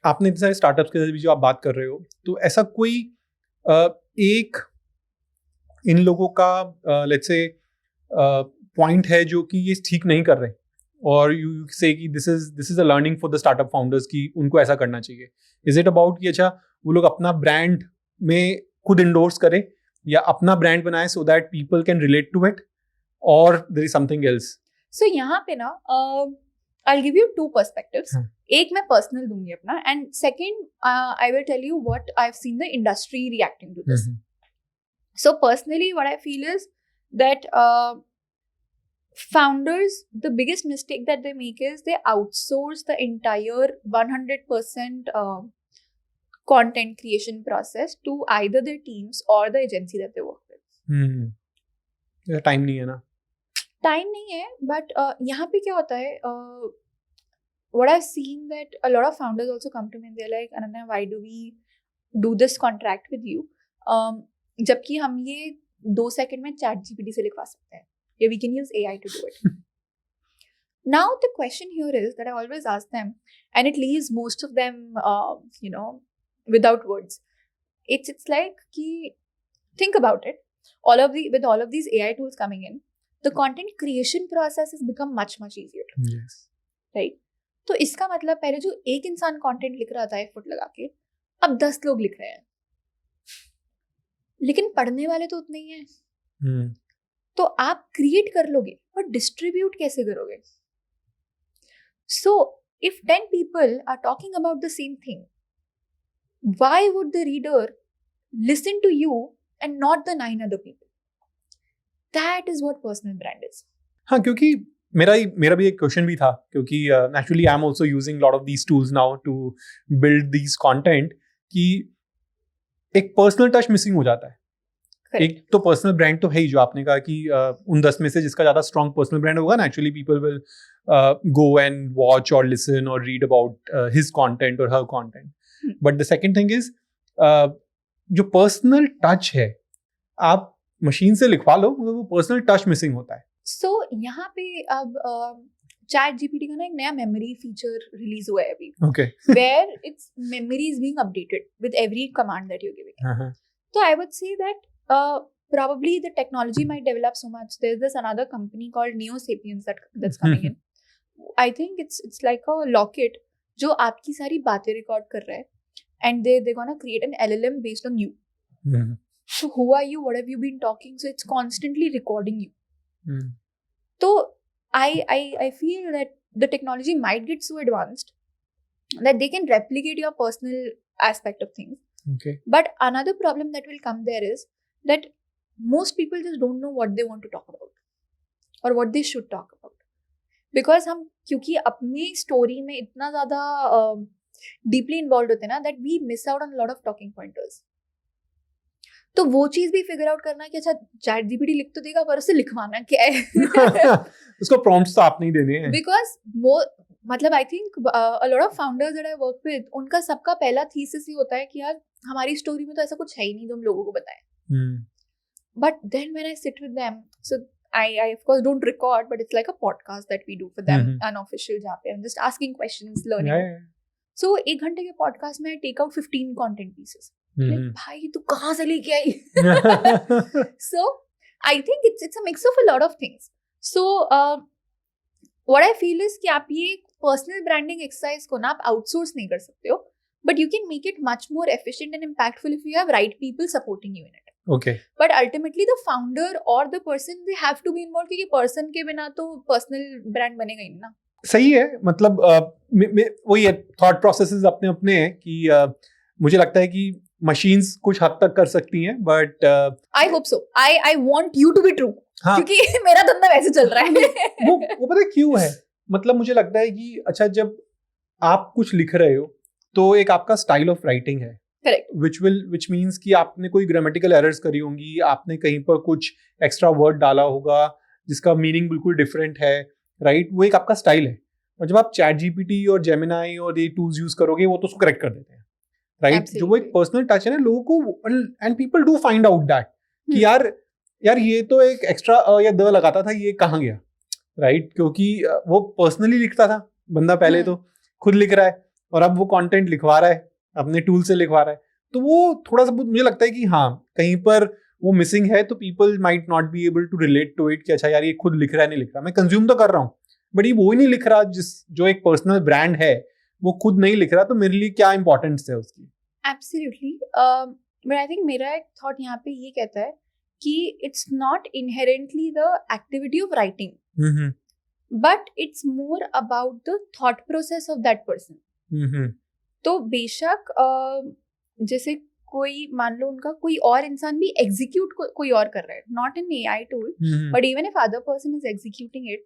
आपने इतने सारे startups के भी जो आप बात कर रहे हो, तो ऐसा कोई एक इन लोगों का लेट्स से पॉइंट है जो कि ये ठीक नहीं कर रहे, और यू से कि this is a learning for the startup founders कि उनको ऐसा करना चाहिए? इज इट अबाउट कि अच्छा वो लोग अपना ब्रांड में खुद इंडोर्स करें या अपना ब्रांड बनाए so that people can relate to it, और there is something else? So यहाँ पे ना I will give you 2 perspectives. एक मैं पर्सनल दूंगी अपना, and second I will tell you what I have seen the industry reacting to this. So personally what I feel is that founders, the biggest mistake that they make is they outsource the entire 100% content creation process to either their teams or the agency that they work with. Time नहीं है ना? Time नहीं है, but यहाँ पे क्या होता है, what I've seen that a lot of founders also come to me and they're like, Ananya, why do we do this contract with you? जबकि हम ये 2 सेकंड में ChatGPT से लिखवा सकते हैं. Yeah, we can use AI to do it. Now the question here is that I always ask them, and it leaves most of them, without words. It's like कि think about it. With all of these AI tools coming in, the content creation process has become much easier. Yes. Right? तो इसका मतलब पहले जो एक इंसान content लिख रहा था एफर्ट लगा के, अब 10 लोग लिख रहे हैं, लेकिन पढ़ने वाले तो उतने ही हैं. तो आप क्रिएट कर लोगे पर डिस्ट्रीब्यूट कैसे करोगे? So if 10 people are talking about the same thing, why would the reader listen to you and not the 9 other people. That is what personal brand is. हाँ, क्योंकि मेरा भी एक क्वेश्चन भी था, क्योंकि naturally I am also using lot of these tools now to build these content, कि एक पर्सनल टच मिसिंग हो जाता है. Correct. एक तो पर्सनल ब्रांड तो है ही, जो आपने कहा कि उन 10 में से जिसका ज़्यादा स्ट्रॉन्ग पर्सनल ब्रांड होगा, naturally people will go and watch or listen or read about his content or her content. But the second thing is, जो पर्सनल टच है, आप मशीन से लिखवा लो मगर वो पर्सनल टच मिसिंग होता है. So यहाँ पे अब चैट जीपीटी का ना एक नया मेमोरी फीचर रिलीज हुआ है अभी, Okay. where its memory is being updated with every command that you're giving. Uh-huh. So I would say that probably the technology might develop so much. There's this another company called Neo Sapiens that's coming in. I think it's like a locket जो आपकी सारी बातें record कर रहा है, and they're gonna create an LLM based on you. Mhm. So who are you? What have you been talking? So it's constantly recording you. Mhm. So I feel that the technology might get so advanced that they can replicate your personal aspect of things. Okay. But another problem that will come there is that most people just don't know what they want to talk about or what they should talk about. Because हम क्योंकि अपनी story में इतना ज़्यादा deeply involve होते हैं ना, that we miss out on lot of talking pointers. तो वो चीज़ भी फिगर आउट करना कि अच्छा चैट जीपीटी लिख तो देगा पर उससे लिखवाना क्या है. उसको प्रॉम्प्ट्स तो आप नहीं देने हैं. बिकॉज मतलब I think a lot of founders that I work with, उनका सबका पहला थीसिस ही होता है कि यार हमारी स्टोरी में तो ऐसा कुछ है ही नहीं जो हम लोगों को बताएं. But then when I sit with them, so I of course don't record, but it's like a podcast that we do for them, unofficial, जहाँ पे I'm just asking questions, learning. Yeah. So 1 घंटे के podcast में I take out 15 content pieces. Like भाई तू कहाँ से लेके आई? So I think it's a mix of a lot of things. So what I feel is कि आप ये personal branding exercise को ना आप outsource नहीं कर सकते हो, but you can make it much more efficient and impactful if you have right people supporting you in it. Okay. But ultimately the founder or the person, they have to be involved, क्योंकि person के बिना तो personal brand बनेगा ही नहीं ना. सही है. मतलब वही है, थॉट प्रोसेसेस अपने अपने हैं कि मुझे लगता है कि मशीन्स कुछ हद तक कर सकती हैं, but I hope so. I want you to be true. हाँ. क्योंकि मेरा धंधा वैसे चल रहा है. वो पता है क्यों है? मतलब मुझे लगता है कि अच्छा जब आप कुछ लिख रहे हो तो एक आपका स्टाइल ऑफ राइटिंग है. Correct. which means कि आपने कोई ग्रामेटिकल एरर्स करी होंगी, आपने कहीं पर कुछ एक्स्ट्रा वर्ड डाला होगा जिसका मीनिंग बिल्कुल डिफरेंट है, राइट? वो एक आपका स्टाइल है. और जब आप चैट जीपीटी और जेमिनाई और ये टूल्स यूज करोगे वो तो उसको करेक्ट कर देते हैं, राइट? जो वो एक पर्सनल टच है ना लोगों को, and people do find out that कि यार ये तो एक एक्स्ट्रा या द लगाता था, ये कहाँ गया, राइट? क्योंकि वो पर्सनली लिखता था बंदा, पहले तो खुद लिख रहा है और अब वो कंटेंट लिखवा रहा है, अपने टूल से लिखवा रहा है. तो वो थोड़ा सा मुझे लगता है कि हाँ कहीं पर वो मिसिंग है, तो people might not be able to relate to it कि अच्छा यार ये खुद लिख रहा है, नहीं लिख रहा, मैं कंज्यूम तो कर रहा हूँ बट ये वो ही नहीं लिख रहा जो एक पर्सनल ब्रांड है, वो खुद नहीं लिख रहा, तो मेरे लिए क्या इंपॉर्टेंस है उसकी. एब्सोल्युटली. बट आई थिंक मेरा एक थॉट यहाँ पे ये कहता है कि it's not inherently the activity of writing, but it's more about the thought process of that person. तो बेशक जैसे कोई मान लो उनका कोई और इंसान भी एग्जीक्यूट कोई और कर रहा है, not an AI tool, but even if other person is executing it,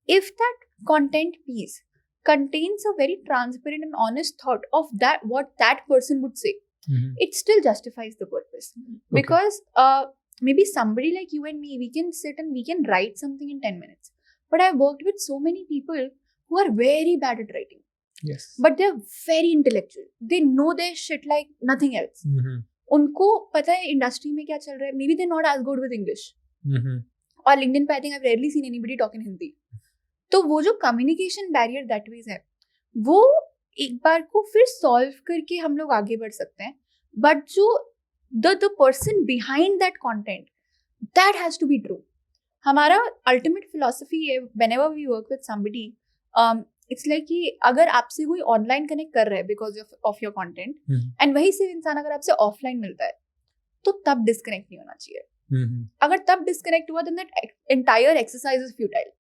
if that content piece contains a very transparent and honest thought of that what that person would say, it still justifies the purpose. Because maybe somebody like you and me, we can sit and we can write something in 10 minutes, but I've worked with so many people who are very bad at writing. Yes. But they're very intellectual, they know their shit like nothing else. उनको पता है industry में क्या चल रहा है. Maybe they're not as good with English. और LinkedIn पे I think I've rarely seen anybody talk in Hindi. तो वो जो कम्युनिकेशन बैरियर दैट मीन्स है, वो एक बार को फिर सॉल्व करके हम लोग आगे बढ़ सकते हैं. बट जो the person behind that content, that has to be true. हमारा अल्टीमेट फिलॉसफी है whenever we work with somebody, it's like कि अगर आपसे कोई ऑनलाइन कनेक्ट कर रहा है because of your content, and वही से इंसान अगर आपसे ऑफलाइन मिलता है, तो तब डिस्कनेक्ट नहीं होना चाहिए. अगर तब डिस्कनेक्ट हुआ, then that entire exercise is futile.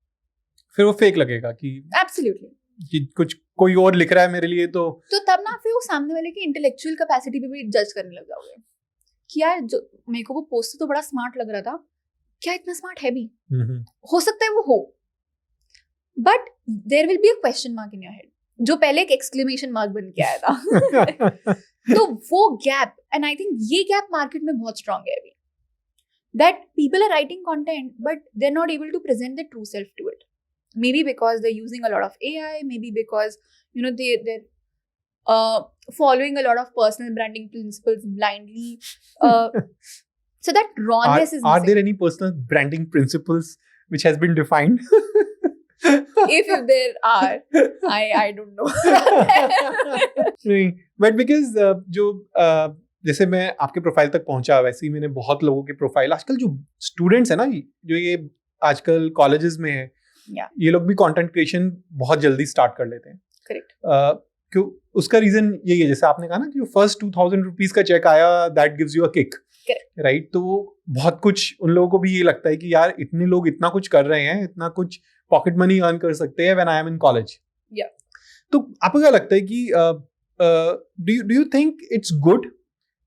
फिर वो फेक लगेगा कि एब्सोल्युटली कि कुछ कोई और लिख रहा है मेरे लिए, तो तब ना फिर वो सामने वाले की इंटेलेक्चुअल कैपेसिटी पे भी जज करने लग जाओगे. कि यार जो मेरे को वो पोस्टर तो बड़ा स्मार्ट लग रहा था, क्या इतना स्मार्ट है भी? हो सकता है वो हो, but there will be a question mark in your head, जो पहले एक एक्सक्लेमेशन मार्क बन के आया था. तो वो गैप, एंड आई थिंक ये गैप मार्केट में बहुत स्ट्रांग है अभी, that people are writing content but they're not able to present their true self to it. Maybe because they're using a lot of AI, maybe because they're following a lot of personal branding principles blindly. So that rawness is are missing. there any personal branding principles which has been defined? if there are, I don't know. नहीं, but because जो जैसे मैं आपके profile तक पहुंचा वैसे ही मैंने बहुत लोगों के प्रोफाइल, आजकल जो स्टूडेंट्स है ना, जो ये आजकल कॉलेजेस में है, ये लोग भी कंटेंट क्रिएशन बहुत जल्दी स्टार्ट कर लेते हैं. करेक्ट. क्यों? उसका रीजन यही है, जैसे आपने कहा ना कि जो फर्स्ट 2000 रुपीज का चेक आया that gives you a kick, right? तो बहुत कुछ उन लोगों को भी ये लगता है कि यार इतने लोग इतना कुछ कर रहे हैं, इतना कुछ पॉकेट मनी अर्न कर सकते हैं when I am in college. तो आपको क्या लगता है कि do you think it's good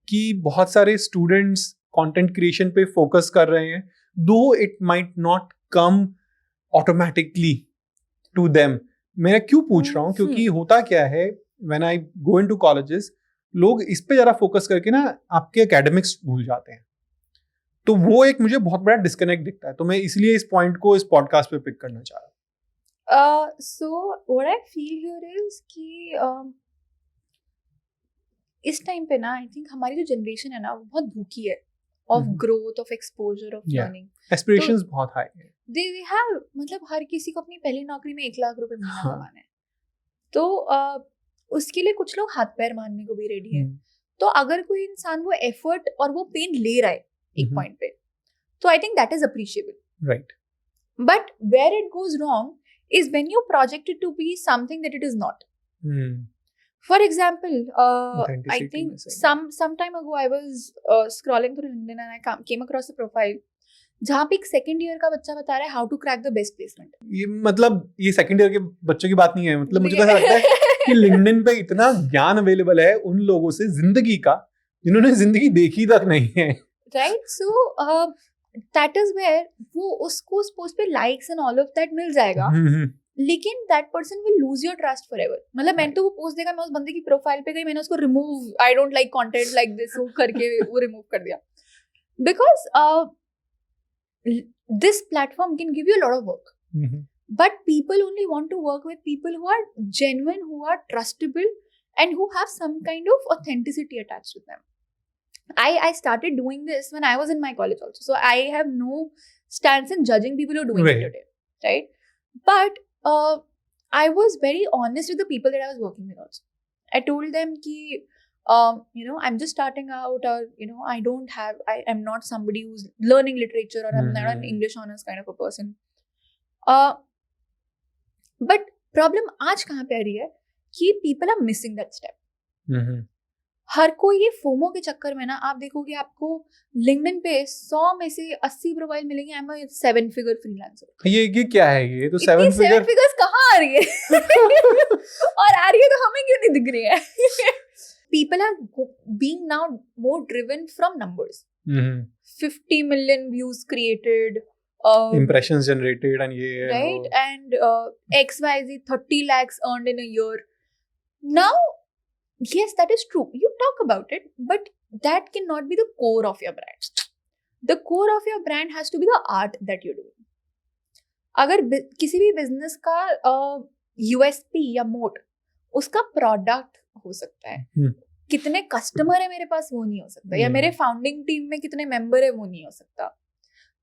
कि बहुत सारे स्टूडेंट्स कंटेंट क्रिएशन पे फोकस कर रहे हैं, though it might not come automatically to them? मैं क्यों पूछ रहा हूँ, क्योंकि होता क्या है when I go into colleges, लोग इस पे जरा फोकस करके ना आपके एकेडमिक्स भूल जाते हैं. तो वो एक मुझे बहुत बड़ा डिस्कनेक्ट दिखता है. तो मैं इसलिए इस पॉइंट को इस पॉडकास्ट पे पिक करना चाह रहा हूँ. So what I feel here is कि इस टाइम पे ना आई थिंक हमारी जो जनरेशन है ना वो बहुत भूखी है of growth, of exposure, of learning. Aspirations बहुत हाई है. दे हैव, मतलब हर किसी को अपनी पहली नौकरी में 1 लाख रुपए महीना कमाना है. तो उसके लिए कुछ लोग हाथ पैर मारने को भी रेडी है. तो अगर कोई इंसान वो एफर्ट और वो पेन ले रहा है एक पॉइंट पे, तो I think that is appreciable, right? But where it goes wrong is when you project it to be something that it is not. For example, I think some time ago I was scrolling through LinkedIn and I came across a profile जहाँ पे एक second year का बच्चा बता रहा है how to crack the best placement. ये मतलब ये सेकंड ईयर के बच्चों की बात नहीं है, मतलब मुझे तो ऐसा लगता है कि लिंक्डइन पे इतना ज्ञान अवेलेबल है उन लोगों से जिंदगी का जिन्होंने जिंदगी देखी तक नहीं है, right? So that is where वो उसको उस पोस्ट पे likes and all of that मिल जाएगा, लेकिन that person will lose your trust forever. मतलब मैंने तो वो पोस्ट देखा, मैं उस बंदे की प्रोफाइल पे गई, मैंने उसको remove, I don't like content like this वो करके वो रिमूव कर दिया. Because this platform can give you a lot of work, but people only want to work with people who are genuine, who are trustable, and who have some kind of authenticity attached to them. I started doing this when I was in my college also, so I have no stance in judging people who are doing it today, right? But I was very honest with the people that I was working with also. I told them ki I'm just starting out, or I'm not somebody who's learning literature, or I'm not an English honors kind of a person. But problem आज कहाँ पे आ रही है कि people are missing that step. हर कोई ये FOMO के चक्कर में ना, आप देखोगे आपको लिंक्डइन पे 100 में से 80 प्रोफाइल मिलेंगे I am a 7 figure freelancer. ये क्या है? ये तो 7 फिगर्स कहाँ आ रही है? और आ रही है तो हमें क्यों नहीं दिख रही है? People are being now more driven from numbers. 50 million views created, impressions generated, and right, and XYZ 30 lakhs earned in a year. Now, yes, that is true. You talk about it, but that cannot be the core of your brand. The core of your brand has to be the art that you're doing. अगर किसी भी business का USP या मोट उसका product हो सकता है, कितने कस्टमर है मेरे पास वो नहीं हो सकता, या मेरे फाउंडिंग टीम में कितने मेंबर है वो नहीं हो सकता.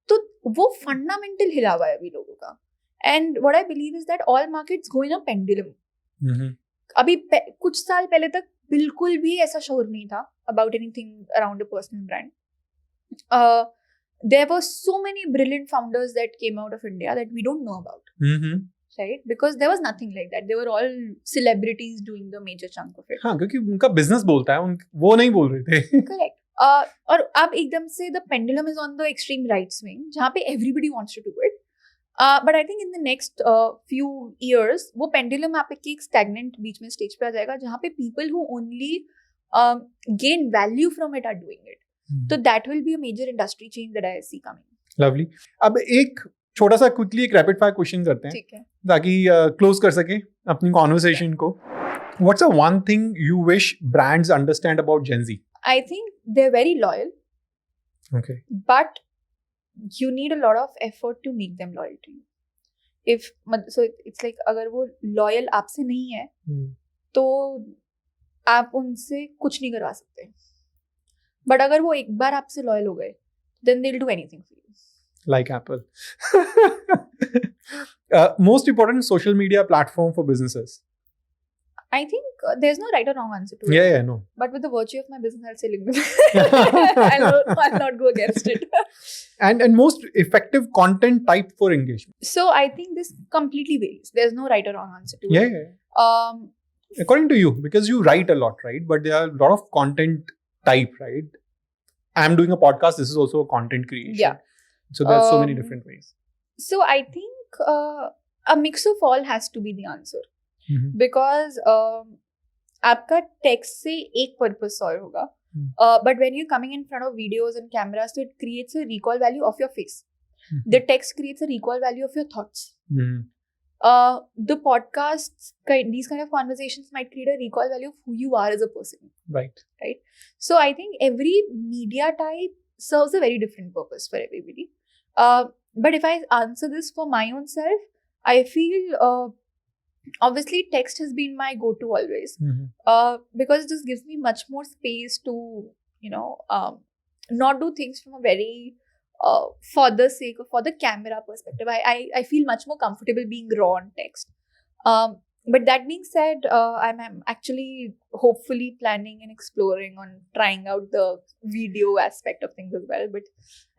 तो वो फंडामेंटल हिला हुआ है अभी लोगों का. And what I believe is that all markets go in a pendulum. अभी कुछ साल पहले तक बिल्कुल भी ऐसा शोर नहीं था about anything around a personal brand. There were so many brilliant founders that came out of India that we don't know about. Right? Because there was nothing like that. They were all celebrities doing the major chunk of it. हाँ, क्योंकि उनका business बोलता है, वो नहीं बोल रहे थे. Correct. और अब एकदम से the pendulum is on the extreme right swing, जहाँ पे everybody wants to do it. But I think in the next few years, वो pendulum आप एक stagnant बीच में stage पे आ जाएगा, जहाँ पे people who only gain value from it are doing it. तो that will be a major industry change that I see coming. Lovely. अब एक छोटा सा क्विकली एक रैपिड फायर क्वेश्चन करते हैं ठीक है. ताकि क्लोज कर सके अपनी कॉन्वर्सेशन को. What's a one thing you wish brands understand about Gen Z? I think they're very loyal, Okay. but you need a lot of effort to make them loyal to you. So it's like अगर वो loyal आपसे नहीं है तो आप उनसे कुछ नहीं करवा सकते. बट अगर वो एक बार आपसे लॉयल हो गए then they'll do anything for you. Like Apple. Most important social media platform for businesses. I think there's no right or wrong answer to it. Yeah, no. But with the virtue of my business, I'll say LinkedIn. I'll not go against it. And most effective content type for engagement. So I think this completely varies. There's no right or wrong answer to it. Yeah. According to you, because you write a lot, right? But there are a lot of content type, right? I'm doing a podcast. This is also a content creation. Yeah. So there's so many different ways. So I think a mix of all has to be the answer. Because आपका text से एक purpose solve होगा, but when you coming in front of videos and cameras तो it creates a recall value of your face. The text creates a recall value of your thoughts. The podcasts, these kind of conversations might create a recall value of who you are as a person. Right. So I think every media type serves a very different purpose for everybody. But if I answer this for my own self, I feel obviously text has been my go-to always, because it just gives me much more space to not do things from a very for the sake of, for the camera perspective. I feel much more comfortable being raw on text. But that being said, I'm actually hopefully planning and exploring on trying out the video aspect of things as well. But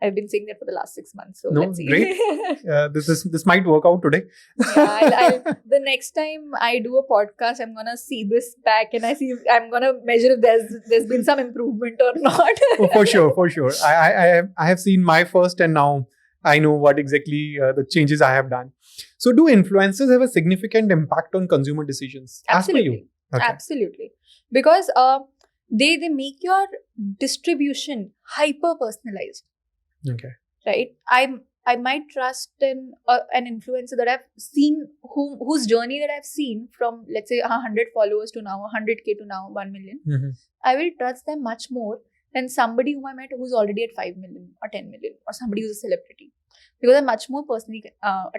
I've been saying that for the last 6 months. So let's see. Great. This might work out today. Yeah, the next time I do a podcast, I'm gonna see this back and I'm gonna measure if there's been some improvement or not. Oh, for sure. I have seen my first, and now I know what exactly the changes I have done. So do influencers have a significant impact on consumer decisions? Absolutely. As per you? Okay. Absolutely. Because they make your distribution hyper personalized. Okay. Right? I might trust in an influencer that I've seen, whose journey that I've seen from, let's say, 100 followers to now 100K to now 1 million. I will trust them much more than somebody whom I met who's already at 5 million or 10 million, or somebody who's a celebrity, because I'm much more personally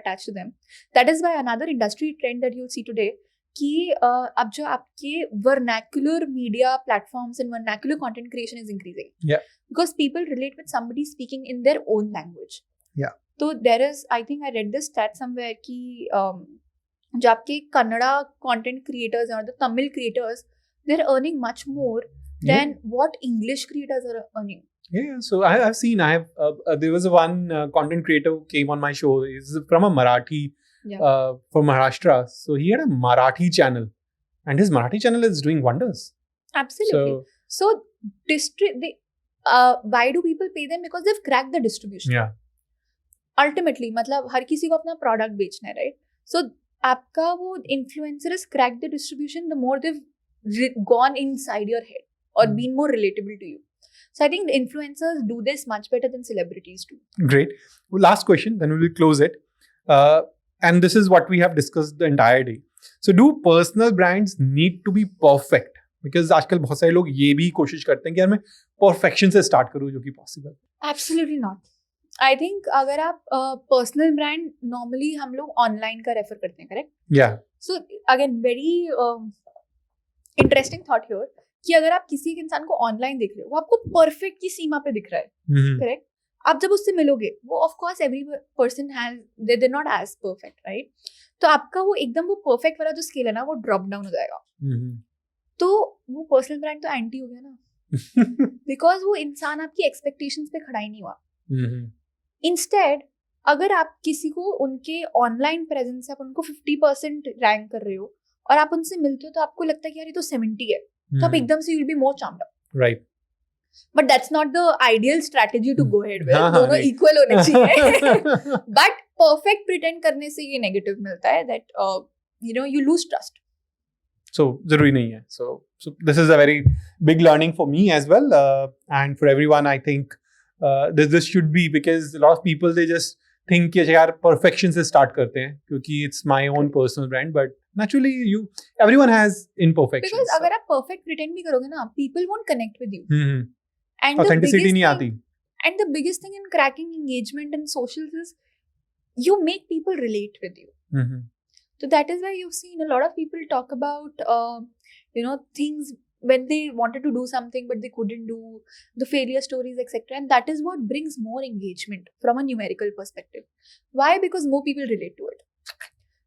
attached to them. That is why another industry trend that you'll see today, कि अब जो आपके vernacular media platforms and vernacular content creation is increasing. Yeah. Because people relate with somebody speaking in their own language. Yeah. So there is, I think I read this stat somewhere कि जो आपके Kannada content creators or the Tamil creators, they're earning much more than what English creators are earning. Yeah, so I've seen. There was one content creator who came on my show. He's from a Marathi, from Maharashtra. So he had a Marathi channel, and his Marathi channel is doing wonders. Absolutely. So why do people pay them? Because they've cracked the distribution. Yeah. Ultimately, मतलब हर किसी को अपना product बेचना है, right? So आपका वो influencer has cracked the distribution. The more they've gone inside your head or been more relatable to you. So I think the influencers do this much better than celebrities do. Great. Last question, then we will close it. And this is what we have discussed the entire day. So do personal brands need to be perfect? Because आजकल बहुत सारे लोग ये भी कोशिश करते हैं कि यार मैं perfection से start करूँ, जो कि possible. Absolutely not. I think अगर आप personal brand normally हम लोग online का refer करते हैं, correct? Yeah. So again, very interesting thought here. कि अगर आप किसी एक इंसान को ऑनलाइन देख रहे हो, वो आपको परफेक्ट की सीमा पे दिख रहा है, करेक्ट? आप जब उससे मिलोगे, वो of course every person has, they not as perfect, right? तो आपका वो एकदम वो परफेक्ट वाला जो स्केल है ना, वो ड्रॉप डाउन हो जाएगा. तो वो पर्सनल ब्रांड तो एंटी हो गया ना, बिकॉज वो इंसान आपकी एक्सपेक्टेशंस पे खड़ा ही नहीं हुआ. इंस्टेड अगर आप किसी को उनके ऑनलाइन प्रेजेंस से आप उनको 50% रैंक कर रहे हो और आप उनसे मिलते हो तो आपको लगता है कि यार ये तो 70 है, तो आप एकदम से you'll be more charmed up. Right. But that's not the ideal strategy to go ahead with. दोनों equal होने चाहिए. But perfect pretend करने से ये negative मिलता है that you lose trust. So जरूरी नहीं है. So this is a very big learning for me as well, and for everyone. I think this should be, because a lot of people they just think कि यार perfection से start करते हैं क्योंकि it's my own personal brand, but naturally everyone has imperfections. Because अगर आप perfect pretend भी करोगे ना, people won't connect with you. And Authenticity नहीं आती. And the biggest thing in cracking engagement and socials is you make people relate with you. So that is why you've seen a lot of people talk about, things when they wanted to do something but they couldn't do, the failure stories, etc. And that is what brings more engagement from a numerical perspective. Why? Because more people relate to it.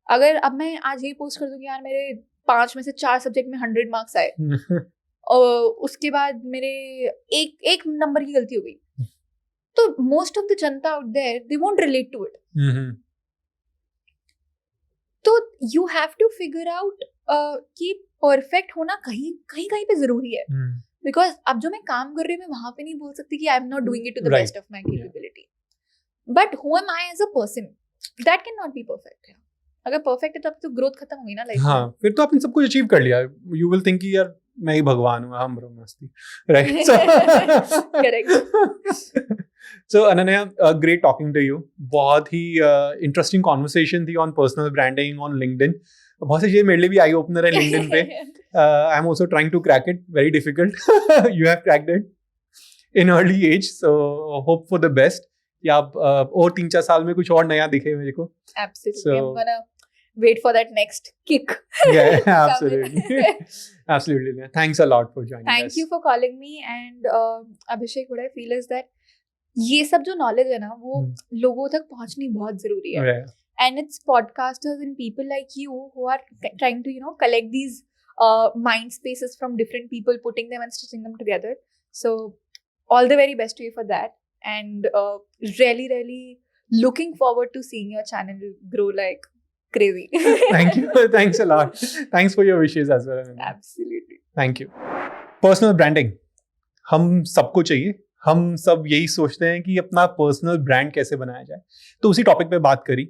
अगर अब मैं आज ये post कर दूँ कि यार मेरे 5 में से 4 सब्जेक्ट में 100 मार्क्स आए और उसके बाद मेरे एक नंबर की गलती हो गई, तो मोस्ट ऑफ द जनता out there they won't relate to it. तो you have to figure out कि परफेक्ट होना कहीं पे जरूरी है. बिकॉज अब जो मैं काम कर रही हूँ मैं वहां पे नहीं बोल सकती कि I am not doing it to the best of my capability, but who am I as a person, that can not be perfect. अगर परफेक्ट है तब तो ग्रोथ खत्म हो गई ना लाइफ. हाँ, फिर तो आपने सब कुछ अचीव कर लिया. यू विल थिंक कि यार मैं ही भगवान हूँ, हम ब्रह्मास्ति, right? Correct. So Ananya, great talking to you. बहुत ही interesting conversation थी on personal branding on LinkedIn. बहुत सी चीजें मेरे लिए भी आई ओपनर है LinkedIn पे. I am also trying to crack it. Very difficult. You have cracked it in early age. So hope for the best. कि आप और 3-4 साल में कुछ और नया दिखे मेरे को. Absolutely. So, I'm gonna wait for that next kick. Yeah, absolutely. Absolutely. Thanks a lot for joining us. Thank you for calling me. And Abhishek, what I feel is that ये सब जो नॉलेज है ना वो लोगों तक पहुंचनी बहुत जरूरी है. And it's podcasters and people like you who are trying to collect these mind spaces from different people, putting them and stitching them together. So all the very best to you for that, and really looking forward to seeing your channel grow like crazy. Thank you. Thanks a lot. Thanks for your wishes as well. Absolutely. Thank you. Personal branding हम सबको चाहिए. हम सब यही सोचते हैं कि अपना पर्सनल ब्रांड कैसे बनाया जाए. तो उसी टॉपिक पे बात करी.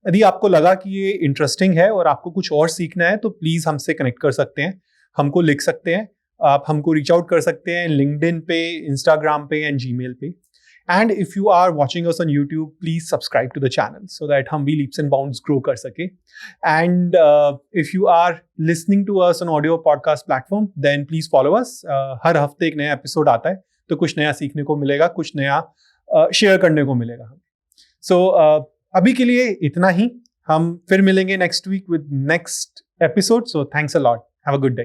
यदि आपको लगा कि ये इंटरेस्टिंग है और आपको कुछ और सीखना है तो प्लीज़ हमसे कनेक्ट कर सकते हैं, हमको लिख सकते हैं, आप हमको रीच आउट कर सकते हैं लिंक्डइन पे, इंस्टाग्राम पे एंड जीमेल पे. And if you are watching us on YouTube, please subscribe to the channel so that हम भी लीप्स एंड बाउंड्स ग्रो कर सके. And if you are listening to us on audio podcast platform, then please follow us. हर हफ्ते एक नया episode आता है, तो कुछ नया सीखने को मिलेगा, कुछ नया शेयर करने को मिलेगा. सो अभी के लिए इतना ही. हम फिर मिलेंगे next week with next episode. So thanks a lot. Have a good day.